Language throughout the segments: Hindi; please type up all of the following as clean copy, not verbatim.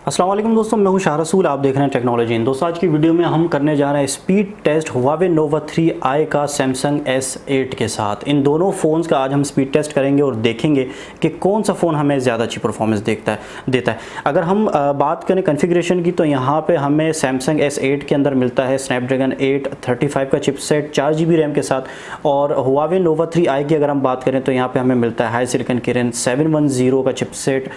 अस्सलाम वालेकुम दोस्तों, मैं हूं शाह रसूल। आप देख रहे हैं टेक्नोलॉजी इन। दोस्तों, आज की वीडियो में हम करने जा रहे हैं speed test Huawei Nova 3i का Samsung S8 के साथ। इन दोनों फ़ोन्स का आज हम स्पीड टेस्ट करेंगे और देखेंगे कि कौन सा फ़ोन हमें ज़्यादा अच्छी परफॉर्मेंस देता है। अगर हम बात करें कॉन्फ़िगरेशन की, तो यहाँ पे हमें Samsung S8 के अंदर मिलता है Snapdragon 835 का चिपसेट 4GB रैम के साथ, और Huawei Nova 3i की अगर हम बात करें तो यहाँ पर हमें मिलता है HiSilicon Kirin 710 का चिपसेट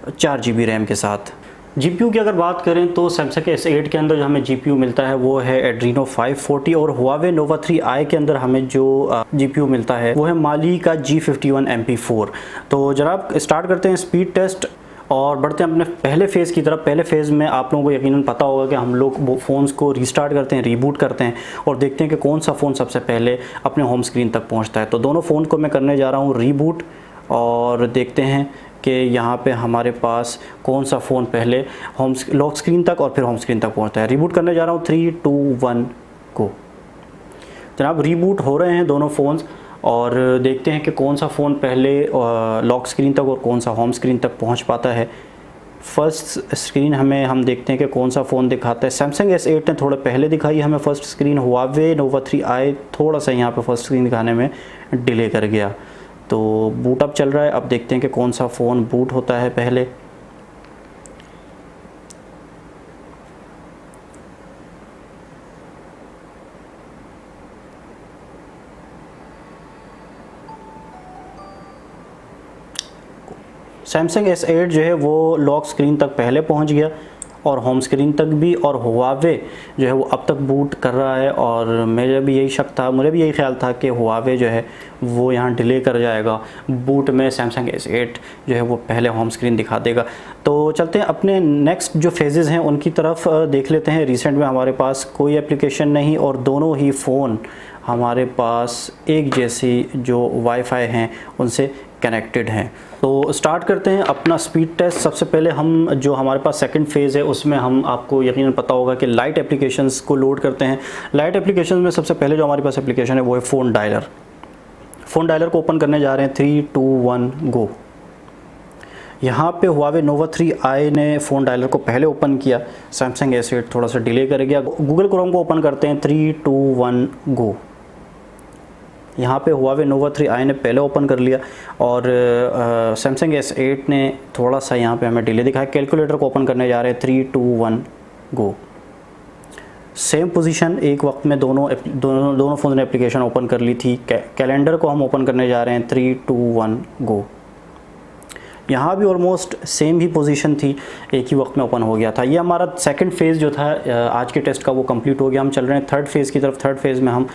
4GB रैम के साथ। GPU की अगर बात करें तो Samsung के S8 के अंदर जो हमें GPU मिलता है वो है Adreno 540, और Huawei Nova 3i के अंदर हमें जो GPU मिलता है वो है Mali का G51 MP4। तो जनाब स्टार्ट करते हैं स्पीड टेस्ट और बढ़ते हैं अपने पहले फ़ेज़ की तरफ। पहले फ़ेज़ में आप लोगों को यकीनन पता होगा कि हम लोग फ़ोन्स को रीस्टार्ट करते हैं, रीबूट करते हैं और देखते हैं कि कौन सा फ़ोन सबसे पहले अपने होम स्क्रीन तक पहुँचता है। तो दोनों फ़ोन को मैं करने जा रहा हूँ रीबूट, और देखते हैं कि यहाँ पे हमारे पास कौन सा फ़ोन पहले लॉक स्क्रीन तक और फिर होम स्क्रीन तक पहुँचता है। रीबूट करने जा रहा हूँ, 3, 2, 1 गो। जनाब रीबूट हो रहे हैं दोनों फ़ोन्स, और देखते हैं कि कौन सा फ़ोन पहले लॉक स्क्रीन तक और कौन सा होम स्क्रीन तक पहुँच पाता है। फ़र्स्ट स्क्रीन हम देखते हैं कि कौन सा फ़ोन दिखाता है। Samsung S8 ने थोड़ा पहले दिखाई हमें first screen. Huawei Nova 3i थोड़ा सा यहाँ पे फ़र्स्ट स्क्रीन दिखाने में डिले कर गया। तो बूट अप चल रहा है, अब देखते हैं कि कौन सा फ़ोन बूट होता है पहले। Samsung S8 जो है वो लॉक स्क्रीन तक पहले पहुंच गया और होम स्क्रीन तक भी, और Huawei जो है वो अब तक बूट कर रहा है। और मुझे भी यही ख्याल था कि Huawei जो है वो यहाँ डिले कर जाएगा बूट में, Samsung S8 जो है वो पहले होम स्क्रीन दिखा देगा। तो चलते हैं अपने नेक्स्ट जो फेजेज़ हैं उनकी तरफ देख लेते हैं। रिसेंट में हमारे पास कोई एप्लीकेशन नहीं और दोनों ही फ़ोन हमारे पास एक जैसी जो वाईफाई हैं उनसे कनेक्टेड हैं। तो स्टार्ट करते हैं अपना स्पीड टेस्ट। सबसे पहले हम जो हमारे पास सेकंड फेज़ है उसमें हम, आपको यकीनन पता होगा कि लाइट एप्लीकेशंस को लोड करते हैं। लाइट एप्लीकेशंस में सबसे पहले जो हमारे पास एप्लीकेशन है वो है फ़ोन डायलर। फ़ोन डायलर को ओपन करने जा रहे हैं, 3, 2, 1 गो। यहाँ पे Huawei Nova 3i ने फ़ोन डायलर को पहले ओपन किया, Samsung S8 थोड़ा सा डिले कर गया। गूगल क्रोम को ओपन करते हैं, 3, 2, 1 गो। यहाँ पे Huawei Nova 3i ने पहले ओपन कर लिया और Samsung S8 ने थोड़ा सा यहाँ पे हमें डिले दिखाया। कैलकुलेटर को ओपन करने जा रहे हैं, 3, 2, 1 गो। सेम पोजीशन, एक वक्त में दोनों फ़ोन ने एप्लीकेशन ओपन कर ली थी। कैलेंडर को हम ओपन करने जा रहे हैं, 3, 2, 1 गो। यहाँ भी ऑलमोस्ट सेम ही पोजीशन थी, एक ही वक्त में ओपन हो गया था। ये हमारा सेकंड फेज़ जो था आज के टेस्ट का वो कंप्लीट हो गया। हम चल रहे हैं थर्ड फेज़ की तरफ। थर्ड फेज़ में हम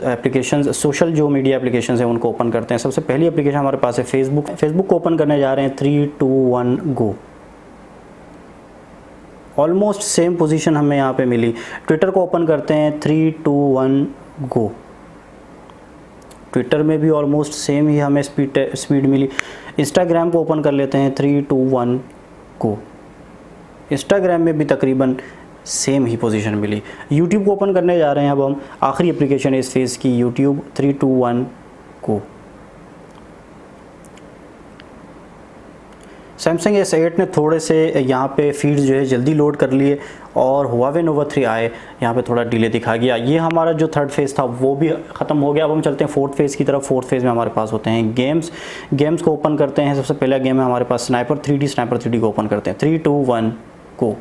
एप्लीकेशंस, सोशल जो मीडिया एप्लीकेशंस हैं उनको ओपन करते हैं। सबसे पहली एप्लीकेशन हमारे पास है फेसबुक। फेसबुक को ओपन करने जा रहे हैं, 3, 2, 1 गो। ऑलमोस्ट सेम पोजीशन हमें यहाँ पे मिली। ट्विटर को ओपन करते हैं, 3, 2, 1 गो। ट्विटर में भी ऑलमोस्ट सेम ही हमें स्पीड मिली। इंस्टाग्राम को ओपन कर लेते हैं, 3, 2, 1 गो। इंस्टाग्राम में भी तकरीबन सेम ही पोजीशन मिली। यूट्यूब को ओपन करने जा रहे हैं अब हम, आखिरी एप्लीकेशन है इस फेज़ की, यूट्यूब, 3, 2, 1 गो। Samsung S8 ने थोड़े से यहाँ पे फीड्स जो है जल्दी लोड कर लिए, और Huawei Nova 3i यहाँ पे थोड़ा डिले दिखा गया। ये हमारा जो थर्ड फेज़ था वो भी ख़त्म हो गया। अब हम चलते हैं फोर्थ फेज़ की तरफ। फोर्थ फेज़ में हमारे पास होते हैं गेम्स को ओपन करते हैं। सबसे पहला गेम है हमारे पास स्नाइपर 3D को ओपन करते हैं, 3, 2, 1 गो।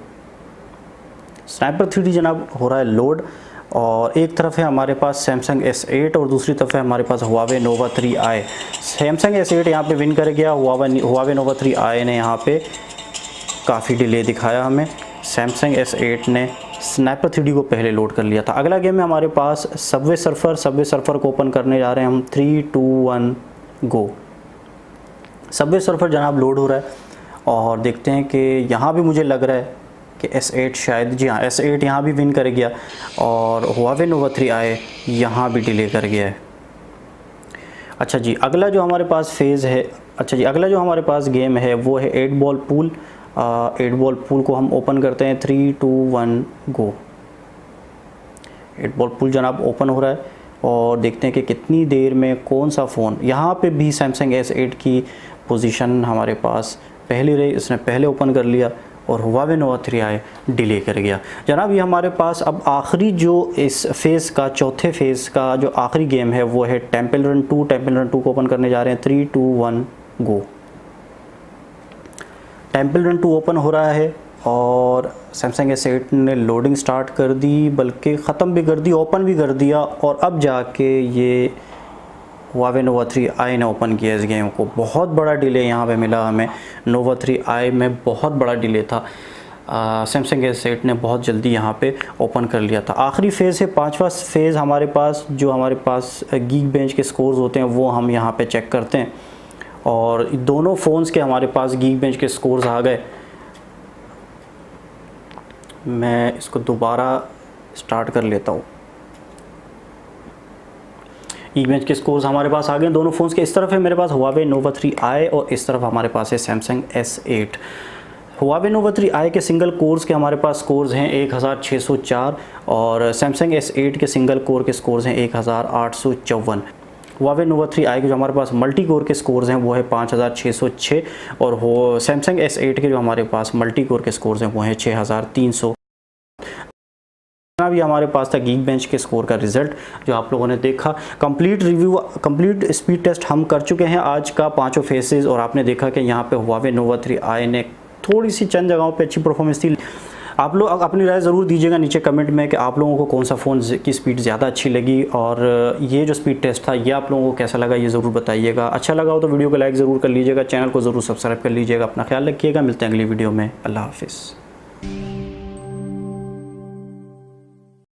स्नाइपर 3D जनाब हो रहा है लोड, और एक तरफ है हमारे पास Samsung S8 और दूसरी तरफ है हमारे पास Huawei Nova 3i। Samsung S8 यहाँ पे विन कर गया। Huawei Nova 3i ने यहाँ पे काफ़ी डिले दिखाया हमें। Samsung S8 ने स्नाइपर 3D को पहले लोड कर लिया था। अगला गेम है हमारे पास सबवे सर्फर को ओपन करने जा रहे हैं हम, 3, 2, 1 गो। सबवे सर्फर जनाब लोड हो रहा है, और देखते हैं कि यहाँ भी मुझे लग रहा है कि S8 शायद, जी हाँ, S8 यहाँ भी विन कर गया, और Huawei Nova 3i यहाँ भी डिले कर गया है। अच्छा जी, अगला जो हमारे पास गेम है वो है 8 बॉल पूल। 8 बॉल पूल को हम ओपन करते हैं, 3, 2, 1 गो। 8 बॉल पुल जनाब ओपन हो रहा है और देखते हैं कि कितनी देर में कौन सा फ़ोन। यहाँ पे भी सैमसंग S8 की पोजीशन हमारे पास पहले रही, इसने पहले ओपन कर लिया और Huawei Nova 3i डिले कर गया। जनाब ये हमारे पास अब आखिरी जो इस फेज़ का, चौथे फेज़ का जो आखिरी गेम है वो है टेम्पल रन 2। टेम्पल रन 2 को ओपन करने जा रहे हैं। 3, 2, 1 गो। टेम्पल रन 2 ओपन हो रहा है और सैमसंग S8 ने लोडिंग स्टार्ट कर दी, बल्कि ख़त्म भी कर दी, ओपन भी कर दिया और अब जाके ये Huawei Nova 3i ने ओपन किया इस गेम को। बहुत बड़ा डिले यहाँ पे मिला हमें। Nova 3i में बहुत बड़ा डिले था। सैमसंग S8 ने बहुत जल्दी यहाँ पे ओपन कर लिया था। आखिरी फ़ेज़ है, 5वां फ़ेज़ हमारे पास, जो हमारे पास Geekbench के स्कोर्स होते हैं वो हम यहाँ पे चेक करते हैं और दोनों फ़ोन्स के हमारे पास Geekbench के स्कोर्स आ गए। मैं इसको दोबारा स्टार्ट कर लेता हूँ। Geekbench के स्कोर्स हमारे पास आ गए दोनों फ़ोन्स के। इस तरफ है मेरे पास Huawei Nova 3i और इस तरफ हमारे पास है Samsung S8। Huawei Nova 3i के सिंगल कोर्स के हमारे पास स्कोर्स हैं 1604 और सैमसंग S8 के सिंगल कोर के स्कोर्स हैं 1854। Huawei Nova 3i के जो हमारे पास मल्टी कोर के स्कोर्स हैं वो है 5606 और सैमसंग S8 के जो हमारे पास मल्टी कोर के स्कोर्स हैं वो हैं 6300। अभी हमारे पास था Geekbench के स्कोर का रिज़ल्ट जो आप लोगों ने देखा। Complete review, complete speed test हम कर चुके हैं आज का 5 फेसेस और आपने देखा कि यहाँ पे Huawei Nova 3i ने थोड़ी सी चंद जगहों पे अच्छी परफॉर्मेंस थी। आप लोग अपनी राय ज़रूर दीजिएगा नीचे कमेंट में कि आप लोगों को कौन सा फ़ोन की स्पीड ज़्यादा अच्छी लगी और ये जो स्पीड टेस्ट था ये आप लोगों को कैसा लगा ये ज़रूर बताइएगा। अच्छा लगा हो तो वीडियो को लाइक ज़रूर कर लीजिएगा, चैनल को ज़रूर सब्सक्राइब कर लीजिएगा। अपना ख्याल रखिएगा, मिलते हैं अगली वीडियो में। अल्लाह हाफिज़।